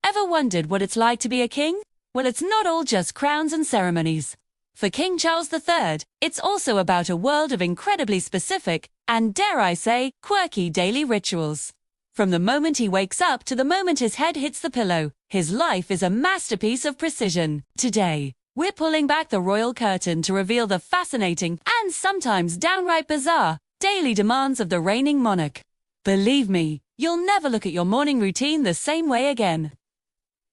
Ever wondered what it's like to be a king? Well, it's not all just crowns and ceremonies. For King Charles III, it's also about a world of incredibly specific, and dare I say, quirky daily rituals. From the moment he wakes up to the moment his head hits the pillow, his life is a masterpiece of precision. Today, we're pulling back the royal curtain to reveal the fascinating, and sometimes downright bizarre, daily demands of the reigning monarch. Believe me, you'll never look at your morning routine the same way again.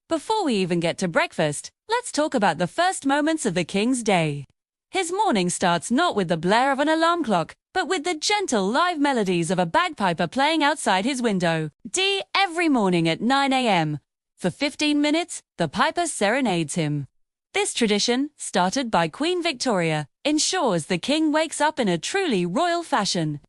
Before we even get to breakfast, let's talk about the first moments of the king's day. His morning starts not with the blare of an alarm clock, but with the gentle live melodies of a bagpiper playing outside his window. Every morning at 9 a.m. For 15 minutes, the piper serenades him. This tradition, started by Queen Victoria, ensures the king wakes up in a truly royal fashion.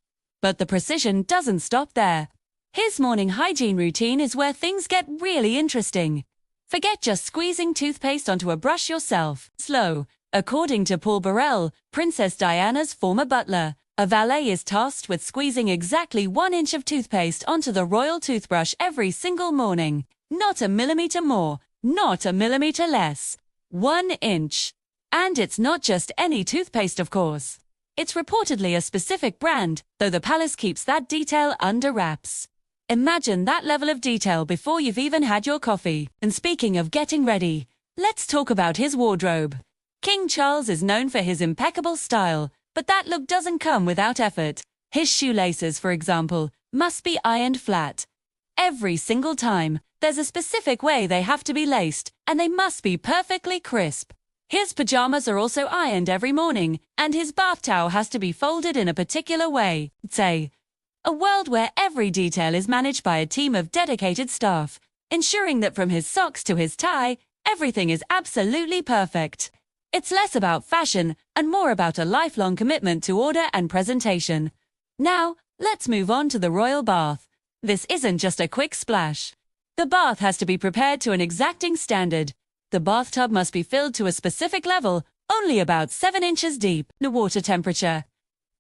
But the precision doesn't stop there. His morning hygiene routine is where things get really interesting. Forget just squeezing toothpaste onto a brush yourself. Slow. According to Paul Burrell, Princess Diana's former butler, a valet is tasked with squeezing exactly 1 inch of toothpaste onto the royal toothbrush every single morning. Not a millimeter more, not a millimeter less. 1 inch. And it's not just any toothpaste, of course. It's reportedly a specific brand, though the palace keeps that detail under wraps. Imagine that level of detail before you've even had your coffee. And speaking of getting ready, let's talk about his wardrobe. King Charles is known for his impeccable style, but that look doesn't come without effort. His shoelaces, for example, must be ironed flat. Every single time, there's a specific way they have to be laced, and they must be perfectly crisp. His pajamas are also ironed every morning, and his bath towel has to be folded in a particular way. Say, a world where every detail is managed by a team of dedicated staff, ensuring that from his socks to his tie, everything is absolutely perfect. It's less about fashion and more about a lifelong commitment to order and presentation. Now, let's move on to the royal bath. This isn't just a quick splash. The bath has to be prepared to an exacting standard. The bathtub must be filled to a specific level, only about 7 inches deep. The water temperature.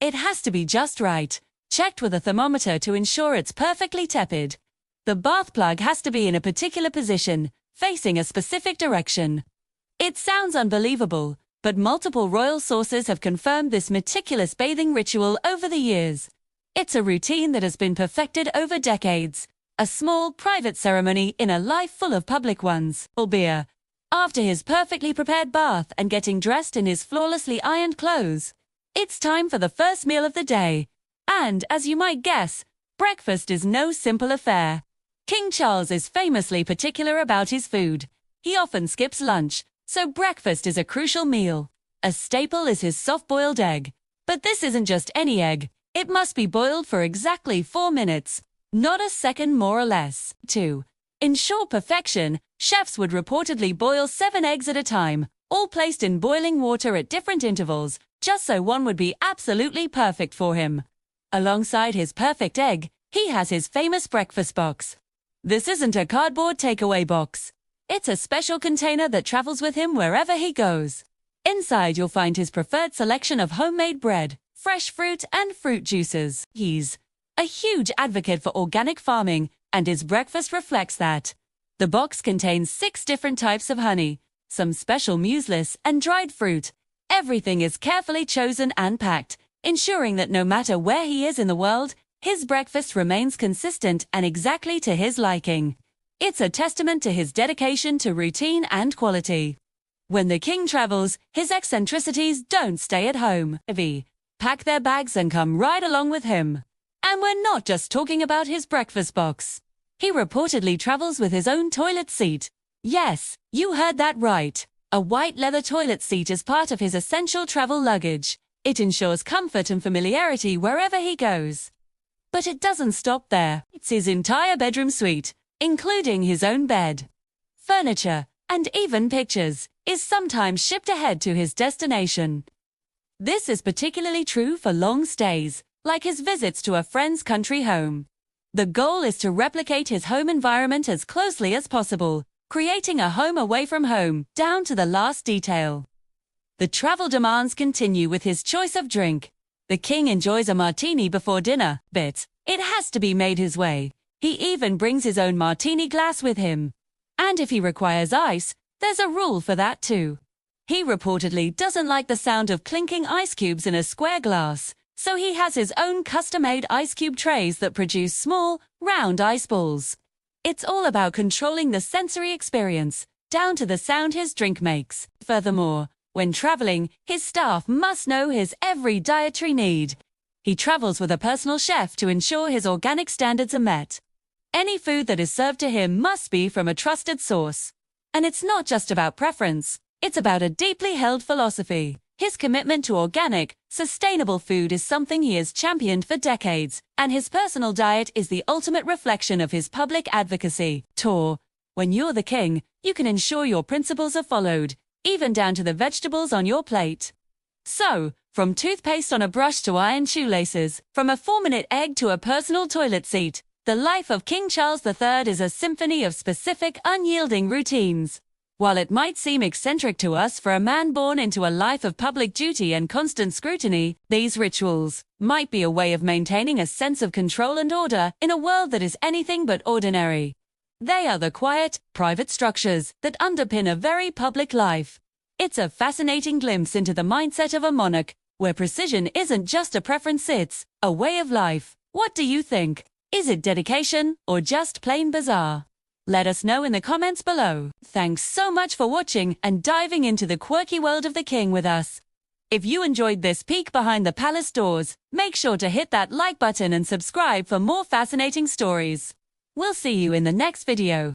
It has to be just right, checked with a thermometer to ensure it's perfectly tepid. The bath plug has to be in a particular position, facing a specific direction. It sounds unbelievable, but multiple royal sources have confirmed this meticulous bathing ritual over the years. It's a routine that has been perfected over decades, a small, private ceremony in a life full of public ones. Albeit, after his perfectly prepared bath and getting dressed in his flawlessly ironed clothes, it's time for the first meal of the day. And, as you might guess, breakfast is no simple affair. King Charles is famously particular about his food. He often skips lunch, so breakfast is a crucial meal. A staple is his soft-boiled egg. But this isn't just any egg. It must be boiled for exactly 4 minutes, not a second more or less. 2. Ensure perfection, chefs would reportedly boil 7 eggs at a time, all placed in boiling water at different intervals, just so one would be absolutely perfect for him. Alongside his perfect egg, he has his famous breakfast box. This isn't a cardboard takeaway box. It's a special container that travels with him wherever he goes. Inside you'll find his preferred selection of homemade bread, fresh fruit and fruit juices. He's a huge advocate for organic farming, and his breakfast reflects that. The box contains 6 different types of honey, some special mueslis and dried fruit. Everything is carefully chosen and packed, ensuring that no matter where he is in the world, his breakfast remains consistent and exactly to his liking. It's a testament to his dedication to routine and quality. When the king travels, his eccentricities don't stay at home. They pack their bags and come right along with him. And we're not just talking about his breakfast box. He reportedly travels with his own toilet seat. Yes, you heard that right. A white leather toilet seat is part of his essential travel luggage. It ensures comfort and familiarity wherever he goes. But it doesn't stop there. It's his entire bedroom suite, including his own bed, furniture, and even pictures, is sometimes shipped ahead to his destination. This is particularly true for long stays, like his visits to a friend's country home. The goal is to replicate his home environment as closely as possible, creating a home away from home, down to the last detail. The travel demands continue with his choice of drink. The king enjoys a martini before dinner, but it has to be made his way. He even brings his own martini glass with him. And if he requires ice, there's a rule for that too. He reportedly doesn't like the sound of clinking ice cubes in a square glass, so he has his own custom-made ice cube trays that produce small, round ice balls. It's all about controlling the sensory experience, down to the sound his drink makes. Furthermore, when traveling, his staff must know his every dietary need. He travels with a personal chef to ensure his organic standards are met. Any food that is served to him must be from a trusted source. And it's not just about preference, it's about a deeply held philosophy. His commitment to organic, sustainable food is something he has championed for decades, and his personal diet is the ultimate reflection of his public advocacy. Tour. When you're the king, you can ensure your principles are followed, even down to the vegetables on your plate. So, from toothpaste on a brush to iron shoelaces, from a 4-minute egg to a personal toilet seat, the life of King Charles III is a symphony of specific, unyielding routines. While it might seem eccentric to us for a man born into a life of public duty and constant scrutiny, these rituals might be a way of maintaining a sense of control and order in a world that is anything but ordinary. They are the quiet, private structures that underpin a very public life. It's a fascinating glimpse into the mindset of a monarch, where precision isn't just a preference, it's a way of life. What do you think? Is it dedication or just plain bizarre? Let us know in the comments below. Thanks so much for watching and diving into the quirky world of the king with us. If you enjoyed this peek behind the palace doors, make sure to hit that like button and subscribe for more fascinating stories. We'll see you in the next video.